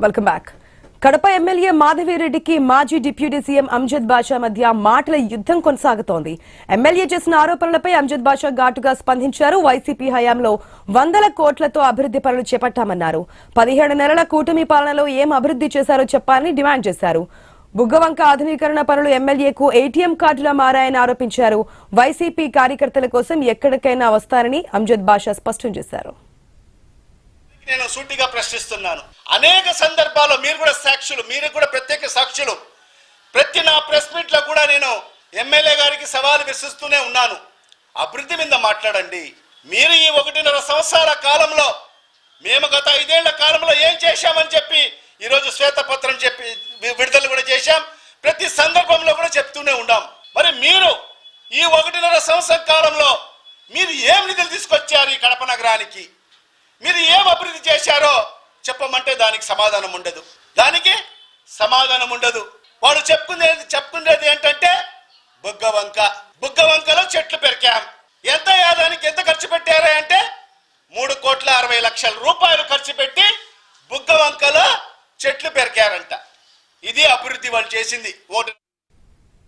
Welcome back. Kadapa MLA మాధవిరెడ్డికి మాజీ deputy CM Amjad బాషా మధ్య మాటల యుద్ధం కొనసాగుతోంది. ఎమ్మెల్యే చేసిన ఆరోపణలపై అంజద్ బాషా ఘాటుగా స్పందించారు. వైసీపీ హయాంలో 100 కోట్లతో అభివృద్ధి పనులు చేపట్టామన్నారు. 17 నెలల కూటమి పాలనలో ఏం అభివృద్ధి చేశారో చెప్పాలని డిమాండ్ చేశారు. బుగ్గవంక ఆధునీకరణ పనులు ఎమ్మెల్యేకు ఏటీఎం కార్డులా మారాయని ఆరోపించారు. వైసీపీ కార్యకర్తల కోసం ఎక్కడికైనా వస్తారని అంజద్ బాషా స్పష్టం చేశారు. నేను సూటిగా ప్రశ్నిస్తున్నాను. అనేక సందర్భాల్లో మీరు కూడా సాక్షులు, మీరు కూడా ప్రత్యేక సాక్షులు. ప్రతి నా ప్రెస్ మీట్ లో కూడా నేను ఎమ్మెల్యే గారికి సవాలు విసిస్తూనే ఉన్నాను. అభివృద్ధి మీద మాట్లాడండి. మీరు ఈ 1.5 సంవత్సరాల కాలంలో మేము గత 5 ఏళ్ల కాలంలో ఏం చేశామని చెప్పి ఈరోజు శ్వేతపత్రం చెప్పి విడుదల కూడా చేశాం. ప్రతి సందర్భంలో కూడా చెప్తూనే ఉన్నాం. మరి మీరు ఈ 1.5 సంవత్సరం కాలంలో మీరు ఏం నిధులు తీసుకొచ్చారు ఈ కడప నగరానికి? మీరు ఏం అభివృద్ధి చేశారో చెప్పమంటే దానికి సమాధానం ఉండదు. వాడు చెప్పుకునేది ఏంటంటే బుగ్గవంకలో చెట్లు పెరికాం. ఎంత యాదానికి ఎంత ఖర్చు పెట్టారా అంటే 3,60,00,000 రూపాయలు ఖర్చు పెట్టి బుగ్గవంకలో చెట్లు పెరికారంట. ఇది అభివృద్ధి వాళ్ళు చేసింది.